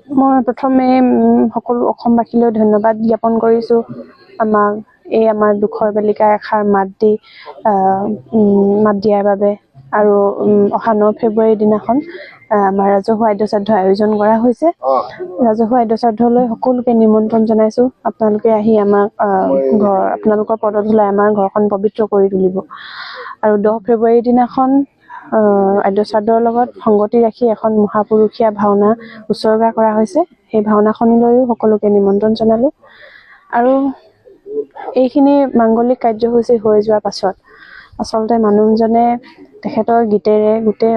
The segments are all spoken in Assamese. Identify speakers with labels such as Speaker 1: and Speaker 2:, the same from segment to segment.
Speaker 1: মই প্ৰথমে সকলো অসমবাসীলৈ ধন্যবাদ জ্ঞাপন কৰিছোঁ আমাক আমাৰ দুখৰ বেলিকা এষাৰ মাত দিয়াৰ বাবে। আৰু অহা 9 ফেব্ৰুৱাৰীৰ দিনাখন আমাৰ ৰাজহুৱা আদ্যশ্ৰাদ্ধ আয়োজন কৰা হৈছে। ৰাজহুৱা আদ্যশ্ৰাদ্ধলৈ সকলোকে নিমন্ত্ৰণ জনাইছোঁ। আপোনালোকে আহি আমাক আপোনালোকৰ পদধূলাই আমাৰ ঘৰখন পবিত্ৰ কৰি তুলিব। আৰু 10 ফেব্ৰুৱাৰীৰ দিনাখন আদ্যশ্ৰাদ্ধৰ লগত সংগতি ৰাখি এখন মহাপুৰুষীয়া ভাওনা উৎসৰ্গা কৰা হৈছে। সেই ভাওনাখনলৈও সকলোকে নিমন্ত্ৰণ জনালোঁ। আৰু এইখিনি মাংগলিক কাৰ্যসূচী হৈ যোৱাৰ পাছত আচলতে মানুহজনে তেখেতৰ গীতেৰে গোটেই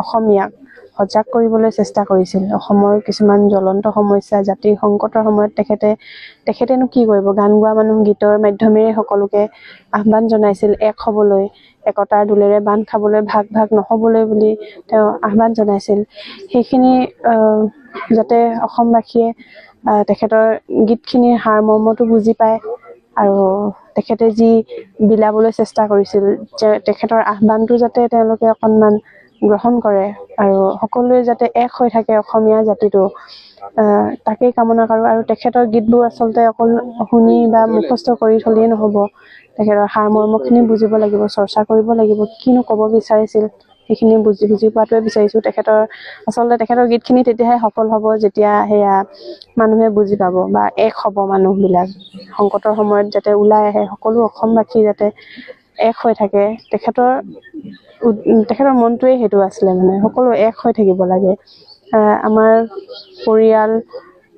Speaker 1: অসমীয়াক সজাগ কৰিবলৈ চেষ্টা কৰিছিল। অসমৰ কিছুমান জ্বলন্ত সমস্যা, জাতিৰ সংকটৰ সময়ত তেখেতেনো কি কৰিব, গান গোৱা মানুহ গীতৰ মাধ্যমেৰে সকলোকে আহ্বান জনাইছিল এক হ'বলৈ, একতাৰ দোলেৰে বান্ধ খাবলৈ, ভাগ ভাগ নহ'বলৈ বুলি তেওঁ আহ্বান জনাইছিল। সেইখিনি যাতে অসমবাসীয়ে তেখেতৰ গীতখিনিৰ সাৰমৰ্মটো বুজি পায় আৰু তেখেতে যি বিলাবলৈ চেষ্টা কৰিছিল যে তেখেতৰ আহ্বানটো যাতে তেওঁলোকে অকণমান গ্ৰহণ কৰে আৰু সকলোৱে যাতে এক হৈ থাকে অসমীয়া জাতিটো, তাকেই কামনা কৰোঁ। আৰু তেখেতৰ গীতবোৰ আচলতে অকল শুনি বা মুখস্থ কৰি থ'লেই নহ'ব, তেখেতৰ সাৰমৰ্মখিনি বুজিব লাগিব, চৰ্চা কৰিব লাগিব, কিনো ক'ব বিচাৰিছিল সেইখিনি বুজি পোৱাটোৱে বিচাৰিছোঁ। আচলতে তেখেতৰ গীতখিনি তেতিয়াহে সফল হ'ব যেতিয়া সেয়া মানুহে বুজি পাব বা এক হ'ব মানুহবিলাক। সংকটৰ সময়ত যাতে ওলাই আহে, সকলো অসমবাসী যাতে এক হৈ থাকে। তেখেতৰ মনটোৱে সেইটো আছিলে, মানে সকলো এক হৈ থাকিব লাগে। আমাৰ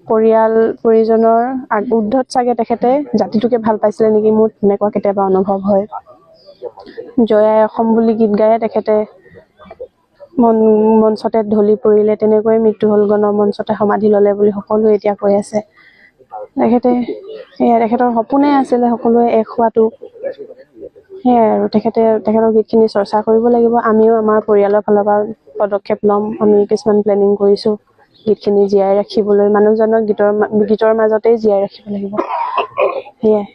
Speaker 1: পৰিজনৰ উৰ্ধত চাগে তেখেতে জাতিটোকে ভাল পাইছিলে নেকি, মোৰ তেনেকুৱা কেতিয়াবা অনুভৱ হয়। জয় আই অসম বুলি গীত গায়ে তেখেতে মঞ্চতে ঢলি পৰিলে, তেনেকৈ মৃত্যু হ'ল, গণমঞ্চতে সমাধি ল'লে বুলি সকলোৱে এতিয়া কৈ আছে। তেখেতৰ সপোনে আছিলে সকলোৱে এক হোৱাটো। সেয়াই আৰু তেখেতৰ গীতখিনি চৰ্চা কৰিব লাগিব। আমিও আমাৰ পৰিয়ালৰ ফালৰ পৰা পদক্ষেপ ল'ম। আমি কিছুমান প্লেনিং কৰিছোঁ গীতখিনি জীয়াই ৰাখিবলৈ, মানুহজনক গীতৰ মাজতেই জীয়াই ৰাখিব লাগিব। সেয়াই।